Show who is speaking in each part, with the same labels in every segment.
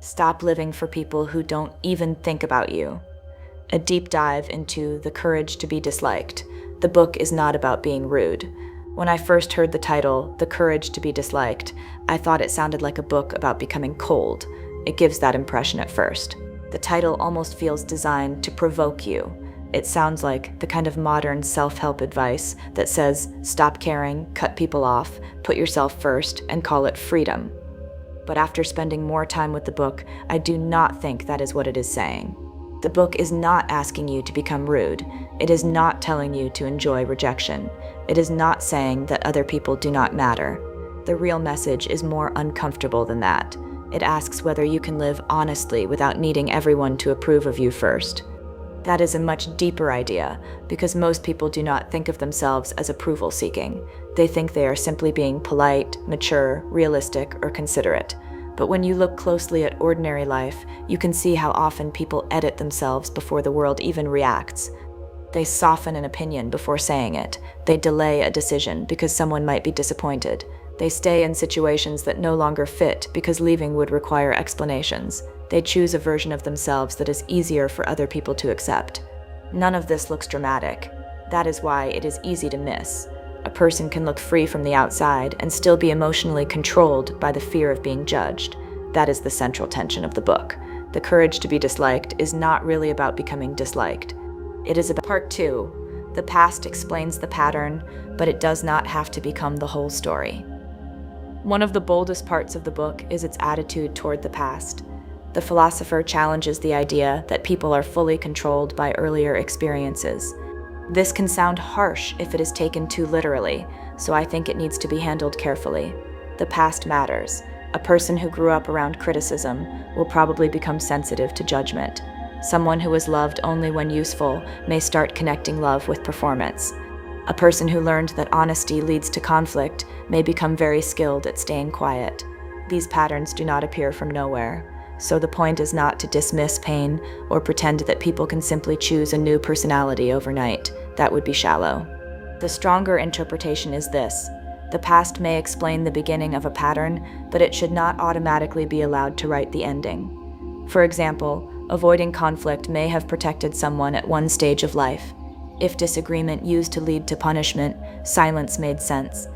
Speaker 1: Stop living for people who don't even think about you. A deep dive into The Courage to be Disliked. The book is not about being rude. When I first heard the title, The Courage to be Disliked, I thought it sounded like a book about becoming cold. It gives that impression at first. The title almost feels designed to provoke you. It sounds like the kind of modern self-help advice that says, stop caring, cut people off, put yourself first, and call it freedom. But after spending more time with the book, I do not think that is what it is saying. The book is not asking you to become rude. It is not telling you to enjoy rejection. It is not saying that other people do not matter. The real message is more uncomfortable than that. It asks whether you can live honestly without needing everyone to approve of you first. That is a much deeper idea, because most people do not think of themselves as approval-seeking. They think they are simply being polite, mature, realistic, or considerate. But when you look closely at ordinary life, you can see how often people edit themselves before the world even reacts. They soften an opinion before saying it. They delay a decision because someone might be disappointed. They stay in situations that no longer fit because leaving would require explanations. They choose a version of themselves that is easier for other people to accept. None of this looks dramatic. That is why it is easy to miss. A person can look free from the outside and still be emotionally controlled by the fear of being judged. That is the central tension of the book. The Courage to be Disliked is not really about becoming disliked. It is about Part 2. The past explains the pattern, but it does not have to become the whole story. One of the boldest parts of the book is its attitude toward the past. The philosopher challenges the idea that people are fully controlled by earlier experiences. This can sound harsh if it is taken too literally, so I think it needs to be handled carefully. The past matters. A person who grew up around criticism will probably become sensitive to judgment. Someone who was loved only when useful may start connecting love with performance. A person who learned that honesty leads to conflict may become very skilled at staying quiet. These patterns do not appear from nowhere. So the point is not to dismiss pain or pretend that people can simply choose a new personality overnight. That would be shallow. The stronger interpretation is this. The past may explain the beginning of a pattern, but it should not automatically be allowed to write the ending. For example, avoiding conflict may have protected someone at one stage of life. If disagreement used to lead to punishment, silence made sense.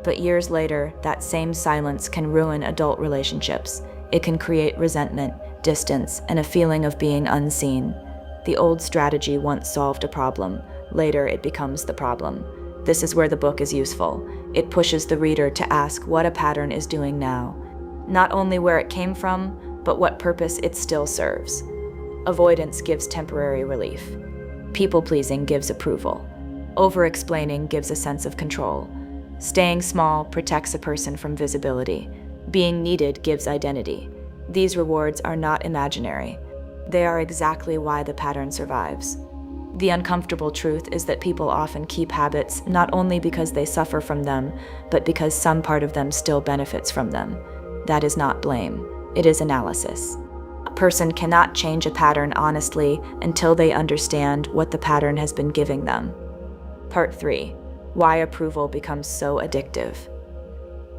Speaker 1: But years later, that same silence can ruin adult relationships. It can create resentment, distance, and a feeling of being unseen. The old strategy once solved a problem. Later, it becomes the problem. This is where the book is useful. It pushes the reader to ask what a pattern is doing now. Not only where it came from, but what purpose it still serves. Avoidance gives temporary relief. People-pleasing gives approval. Over-explaining gives a sense of control. Staying small protects a person from visibility. Being needed gives identity. These rewards are not imaginary. They are exactly why the pattern survives. The uncomfortable truth is that people often keep habits not only because they suffer from them, but because some part of them still benefits from them. That is not blame. It is analysis. A person cannot change a pattern honestly until they understand what the pattern has been giving them. Part 3. Why approval becomes so addictive.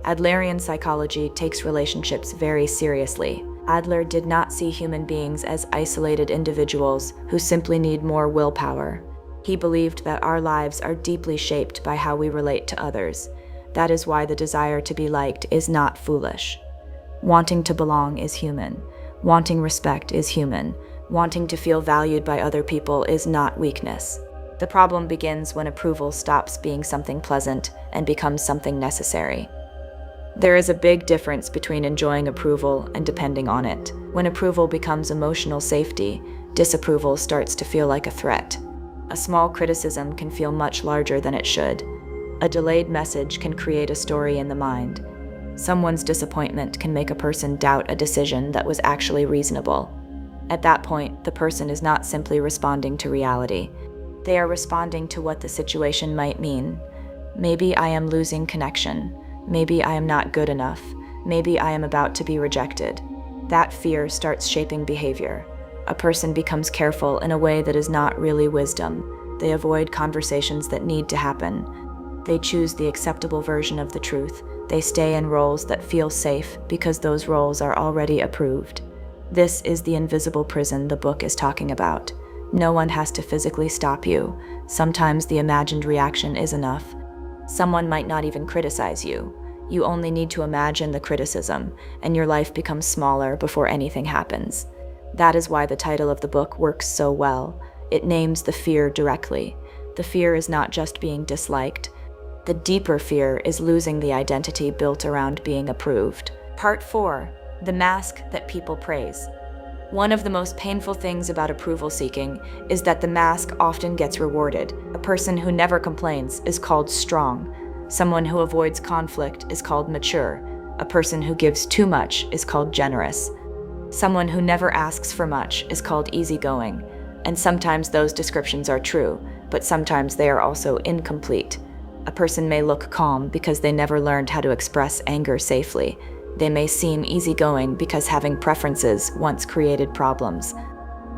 Speaker 1: Adlerian psychology takes relationships very seriously. Adler did not see human beings as isolated individuals who simply need more willpower. He believed that our lives are deeply shaped by how we relate to others. That is why the desire to be liked is not foolish. Wanting to belong is human. Wanting respect is human. Wanting to feel valued by other people is not weakness. The problem begins when approval stops being something pleasant and becomes something necessary. There is a big difference between enjoying approval and depending on it. When approval becomes emotional safety, disapproval starts to feel like a threat. A small criticism can feel much larger than it should. A delayed message can create a story in the mind. Someone's disappointment can make a person doubt a decision that was actually reasonable. At that point, the person is not simply responding to reality. They are responding to what the situation might mean. Maybe I am losing connection. Maybe I am not good enough. Maybe I am about to be rejected. That fear starts shaping behavior. A person becomes careful in a way that is not really wisdom. They avoid conversations that need to happen. They choose the acceptable version of the truth. They stay in roles that feel safe because those roles are already approved. This is the invisible prison the book is talking about. No one has to physically stop you. Sometimes the imagined reaction is enough. Someone might not even criticize you. You only need to imagine the criticism, and your life becomes smaller before anything happens. That is why the title of the book works so well. It names the fear directly. The fear is not just being disliked. The deeper fear is losing the identity built around being approved. Part 4. The mask that people praise. One of the most painful things about approval seeking is that the mask often gets rewarded. A person who never complains is called strong. Someone who avoids conflict is called mature. A person who gives too much is called generous. Someone who never asks for much is called easygoing. And sometimes those descriptions are true, but sometimes they are also incomplete. A person may look calm because they never learned how to express anger safely. They may seem easygoing because having preferences once created problems.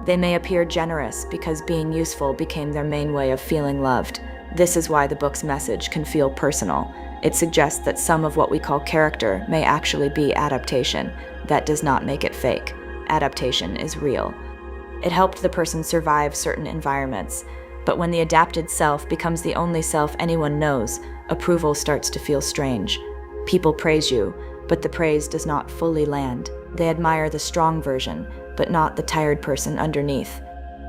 Speaker 1: They may appear generous because being useful became their main way of feeling loved. This is why the book's message can feel personal. It suggests that some of what we call character may actually be adaptation. That does not make it fake. Adaptation is real. It helped the person survive certain environments. But when the adapted self becomes the only self anyone knows, approval starts to feel strange. People praise you, but the praise does not fully land. They admire the strong version, but not the tired person underneath.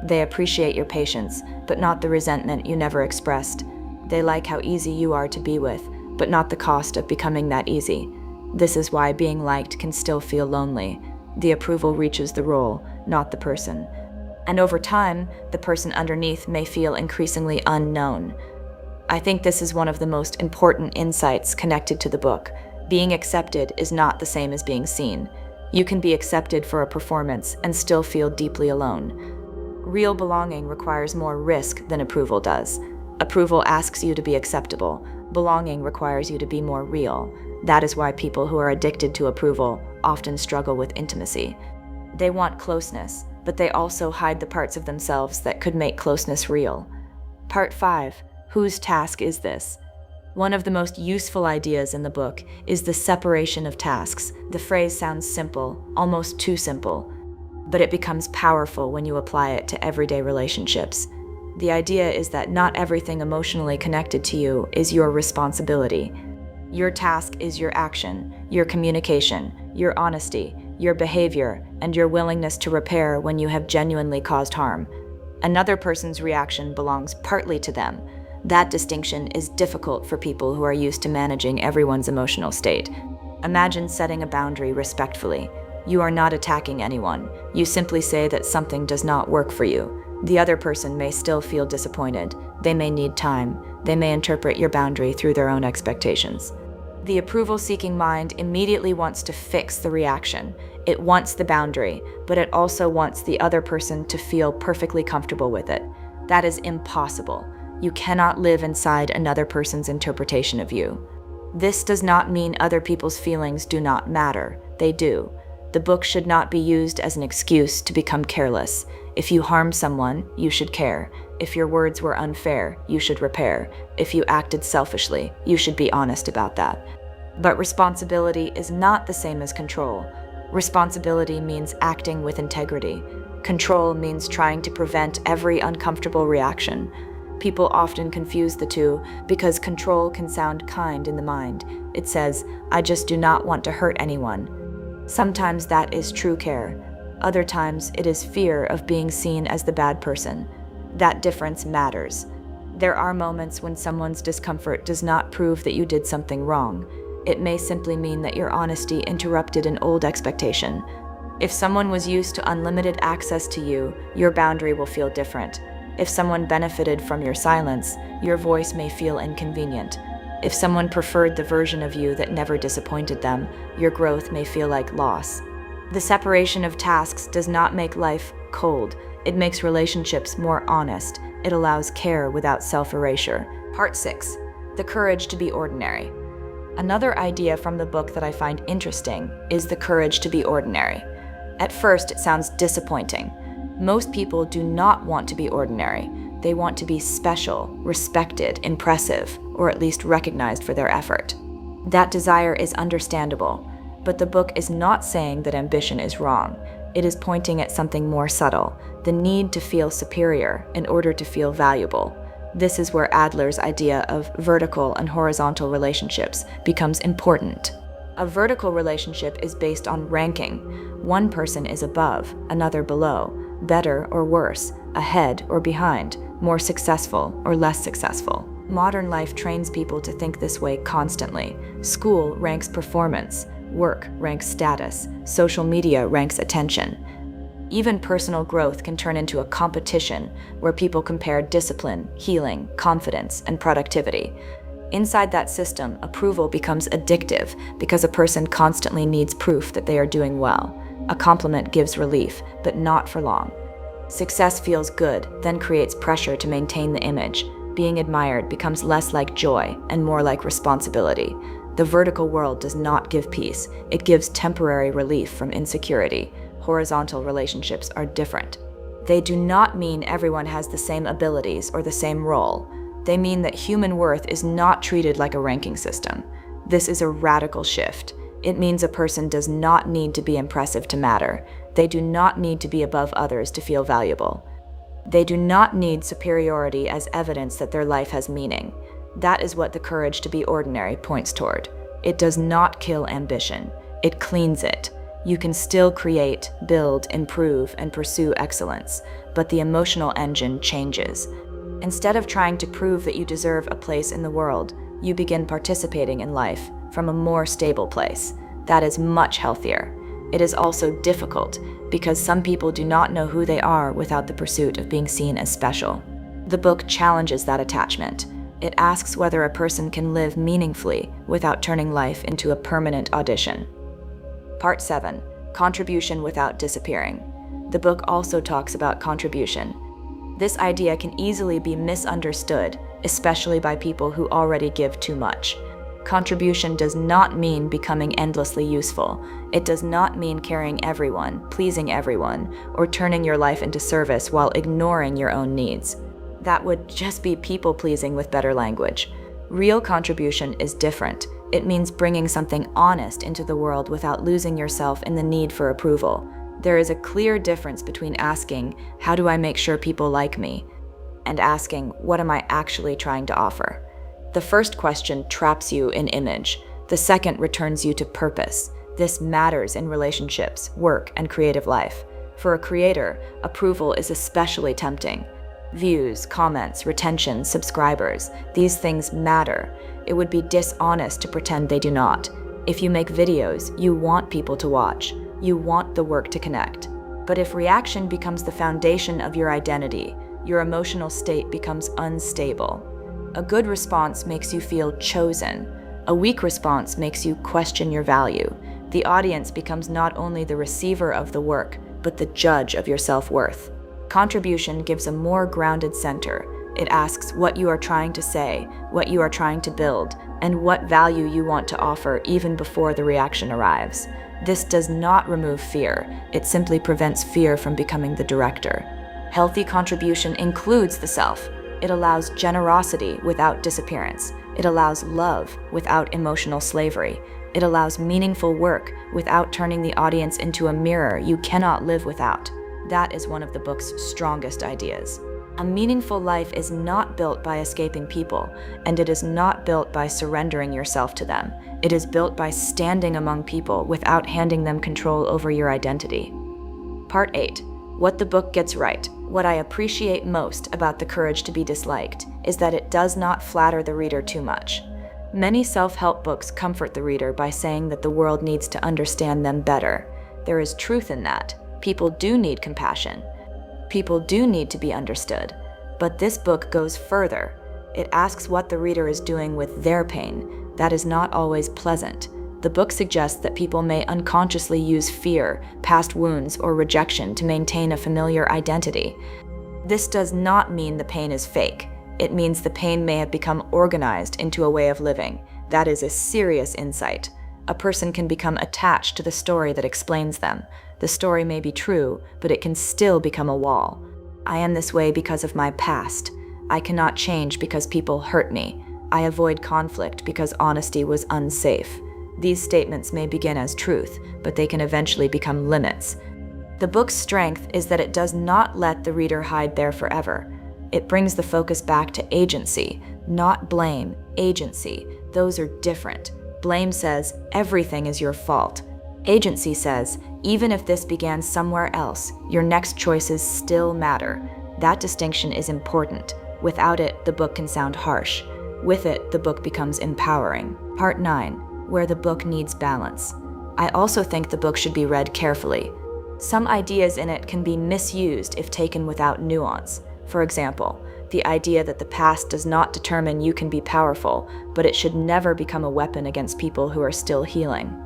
Speaker 1: They appreciate your patience, but not the resentment you never expressed. They like how easy you are to be with, but not the cost of becoming that easy. This is why being liked can still feel lonely. The approval reaches the role, not the person. And over time, the person underneath may feel increasingly unknown. I think this is one of the most important insights connected to the book. Being accepted is not the same as being seen. You can be accepted for a performance and still feel deeply alone. Real belonging requires more risk than approval does. Approval asks you to be acceptable. Belonging requires you to be more real. That is why people who are addicted to approval often struggle with intimacy. They want closeness, but they also hide the parts of themselves that could make closeness real. Part 5. Whose task is this? One of the most useful ideas in the book is the separation of tasks. The phrase sounds simple, almost too simple, but it becomes powerful when you apply it to everyday relationships. The idea is that not everything emotionally connected to you is your responsibility. Your task is your action, your communication, your honesty, your behavior, and your willingness to repair when you have genuinely caused harm. Another person's reaction belongs partly to them. That distinction is difficult for people who are used to managing everyone's emotional state. Imagine setting a boundary respectfully. You are not attacking anyone. You simply say that something does not work for you. The other person may still feel disappointed. They may need time. They may interpret your boundary through their own expectations. The approval-seeking mind immediately wants to fix the reaction. It wants the boundary, but it also wants the other person to feel perfectly comfortable with it. That is impossible. You cannot live inside another person's interpretation of you. This does not mean other people's feelings do not matter. They do. The book should not be used as an excuse to become careless. If you harmed someone, you should care. If your words were unfair, you should repair. If you acted selfishly, you should be honest about that. But responsibility is not the same as control. Responsibility means acting with integrity. Control means trying to prevent every uncomfortable reaction. People often confuse the two because control can sound kind in the mind. It says, "I just do not want to hurt anyone." Sometimes that is true care. Other times it is fear of being seen as the bad person. That difference matters. There are moments when someone's discomfort does not prove that you did something wrong. It may simply mean that your honesty interrupted an old expectation. If someone was used to unlimited access to you, your boundary will feel different. If someone benefited from your silence, your voice may feel inconvenient. If someone preferred the version of you that never disappointed them, your growth may feel like loss. The separation of tasks does not make life cold. It makes relationships more honest. It allows care without self-erasure. Part 6. The courage to be ordinary. Another idea from the book that I find interesting is the courage to be ordinary. At first, it sounds disappointing. Most people do not want to be ordinary. They want to be special, respected, impressive, or at least recognized for their effort. That desire is understandable, but the book is not saying that ambition is wrong. It is pointing at something more subtle, the need to feel superior in order to feel valuable. This is where Adler's idea of vertical and horizontal relationships becomes important. A vertical relationship is based on ranking. One person is above, another below, better or worse, ahead or behind, more successful or less successful. Modern life trains people to think this way constantly. School ranks performance, work ranks status, social media ranks attention. Even personal growth can turn into a competition where people compare discipline, healing, confidence, and productivity. Inside that system, approval becomes addictive because a person constantly needs proof that they are doing well. A compliment gives relief, but not for long. Success feels good, then creates pressure to maintain the image. Being admired becomes less like joy and more like responsibility. The vertical world does not give peace. It gives temporary relief from insecurity. Horizontal relationships are different. They do not mean everyone has the same abilities or the same role. They mean that human worth is not treated like a ranking system. This is a radical shift. It means a person does not need to be impressive to matter. They do not need to be above others to feel valuable. They do not need superiority as evidence that their life has meaning. That is what the courage to be ordinary points toward. It does not kill ambition. It cleans it. You can still create, build, improve, and pursue excellence, but the emotional engine changes. Instead of trying to prove that you deserve a place in the world, you begin participating in life from a more stable place. That is much healthier. It is also difficult because some people do not know who they are without the pursuit of being seen as special. The book challenges that attachment. It asks whether a person can live meaningfully without turning life into a permanent audition. Part 7. Contribution without disappearing. The book also talks about contribution. This idea can easily be misunderstood, especially by people who already give too much. Contribution does not mean becoming endlessly useful. It does not mean carrying everyone, pleasing everyone, or turning your life into service while ignoring your own needs. That would just be people-pleasing with better language. Real contribution is different. It means bringing something honest into the world without losing yourself in the need for approval. There is a clear difference between asking, "How do I make sure people like me?" and asking, "What am I actually trying to offer?" The first question traps you in image. The second returns you to purpose. This matters in relationships, work, and creative life. For a creator, approval is especially tempting. Views, comments, retention, subscribers, these things matter. It would be dishonest to pretend they do not. If you make videos, you want people to watch. You want the work to connect. But if reaction becomes the foundation of your identity, your emotional state becomes unstable. A good response makes you feel chosen. A weak response makes you question your value. The audience becomes not only the receiver of the work, but the judge of your self-worth. Contribution gives a more grounded center. It asks what you are trying to say, what you are trying to build, and what value you want to offer even before the reaction arrives. This does not remove fear. It simply prevents fear from becoming the director. Healthy contribution includes the self. It allows generosity without disappearance. It allows love without emotional slavery. It allows meaningful work without turning the audience into a mirror you cannot live without. That is one of the book's strongest ideas. A meaningful life is not built by escaping people, and it is not built by surrendering yourself to them. It is built by standing among people without handing them control over your identity. Part 8. What the book gets right. What I appreciate most about The Courage to be Disliked is that it does not flatter the reader too much. Many self-help books comfort the reader by saying that the world needs to understand them better. There is truth in that. People do need compassion. People do need to be understood. But this book goes further. It asks what the reader is doing with their pain. That is not always pleasant. The book suggests that people may unconsciously use fear, past wounds, or rejection to maintain a familiar identity. This does not mean the pain is fake. It means the pain may have become organized into a way of living. That is a serious insight. A person can become attached to the story that explains them. The story may be true, but it can still become a wall. I am this way because of my past. I cannot change because people hurt me. I avoid conflict because honesty was unsafe. These statements may begin as truth, but they can eventually become limits. The book's strength is that it does not let the reader hide there forever. It brings the focus back to agency, not blame, agency. Those are different. Blame says, everything is your fault. Agency says, even if this began somewhere else, your next choices still matter. That distinction is important. Without it, the book can sound harsh. With it, the book becomes empowering. Part 9, where the book needs balance. I also think the book should be read carefully. Some ideas in it can be misused if taken without nuance. For example, the idea that the past does not determine you can be powerful, but it should never become a weapon against people who are still healing.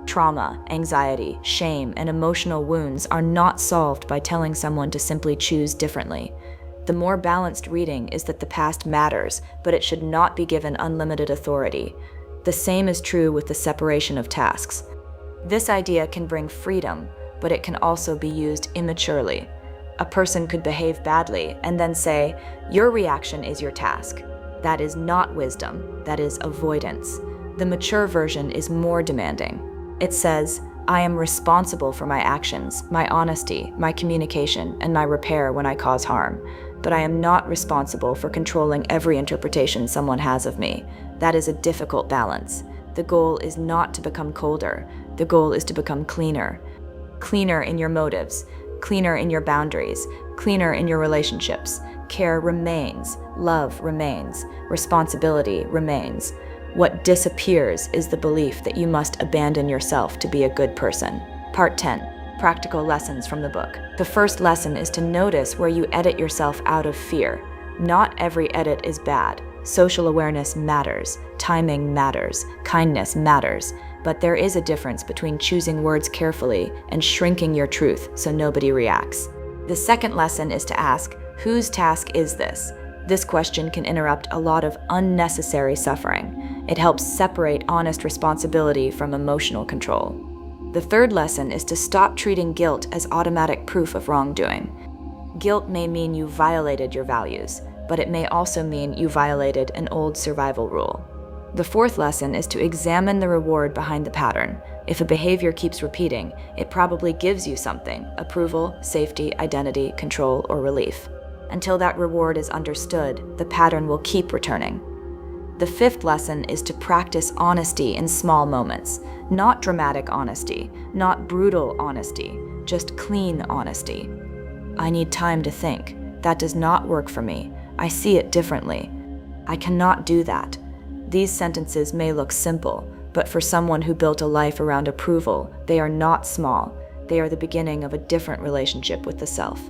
Speaker 1: Trauma, anxiety, shame, and emotional wounds are not solved by telling someone to simply choose differently. The more balanced reading is that the past matters, but it should not be given unlimited authority. The same is true with the separation of tasks. This idea can bring freedom, but it can also be used immaturely. A person could behave badly and then say, "Your reaction is your task." That is not wisdom, that is avoidance. The mature version is more demanding. It says, "I am responsible for my actions, my honesty, my communication, and my repair when I cause harm. But I am not responsible for controlling every interpretation someone has of me." That is a difficult balance. The goal is not to become colder. The goal is to become cleaner. Cleaner in your motives, cleaner in your boundaries, cleaner in your relationships. Care remains, love remains, responsibility remains. What disappears is the belief that you must abandon yourself to be a good person. Part 10. Practical lessons from the book. The first lesson is to notice where you edit yourself out of fear. Not every edit is bad. Social awareness matters. Timing matters. Kindness matters. But there is a difference between choosing words carefully and shrinking your truth so nobody reacts. The second lesson is to ask, whose task is this? This question can interrupt a lot of unnecessary suffering. It helps separate honest responsibility from emotional control. The third lesson is to stop treating guilt as automatic proof of wrongdoing. Guilt may mean you violated your values, but it may also mean you violated an old survival rule. The fourth lesson is to examine the reward behind the pattern. If a behavior keeps repeating, it probably gives you something: approval, safety, identity, control, or relief. Until that reward is understood, the pattern will keep returning. The fifth lesson is to practice honesty in small moments. Not dramatic honesty, not brutal honesty, just clean honesty. I need time to think. That does not work for me. I see it differently. I cannot do that. These sentences may look simple, but for someone who built a life around approval, they are not small. They are the beginning of a different relationship with the self.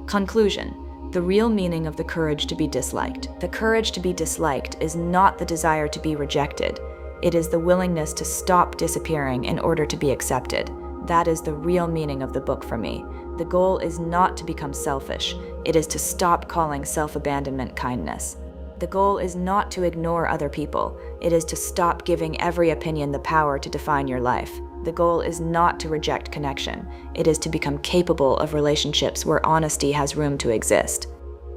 Speaker 1: Conclusion. The real meaning of the courage to be disliked. The courage to be disliked is not the desire to be rejected. It is the willingness to stop disappearing in order to be accepted. That is the real meaning of the book for me. The goal is not to become selfish. It is to stop calling self-abandonment kindness. The goal is not to ignore other people. It is to stop giving every opinion the power to define your life. The goal is not to reject connection. It is to become capable of relationships where honesty has room to exist.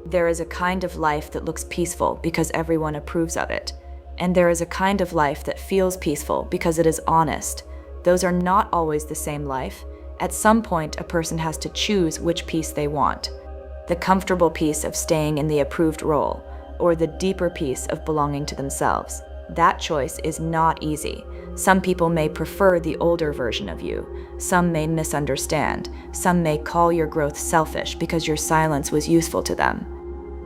Speaker 1: There is a kind of life that looks peaceful because everyone approves of it. And there is a kind of life that feels peaceful because it is honest. Those are not always the same life. At some point, a person has to choose which peace they want. The comfortable peace of staying in the approved role, or the deeper peace of belonging to themselves. That choice is not easy. Some people may prefer the older version of you. Some may misunderstand. Some may call your growth selfish because your silence was useful to them.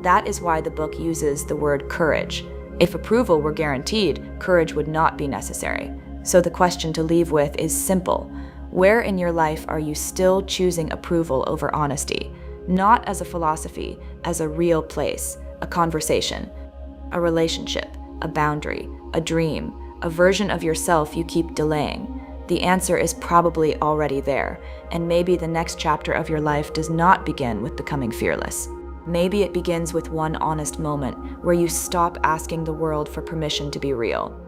Speaker 1: That is why the book uses the word courage. If approval were guaranteed, courage would not be necessary. So the question to leave with is simple. Where in your life are you still choosing approval over honesty? Not as a philosophy, as a real place, a conversation, a relationship, a boundary, a dream, a version of yourself you keep delaying. The answer is probably already there, and maybe the next chapter of your life does not begin with becoming fearless. Maybe it begins with one honest moment where you stop asking the world for permission to be real.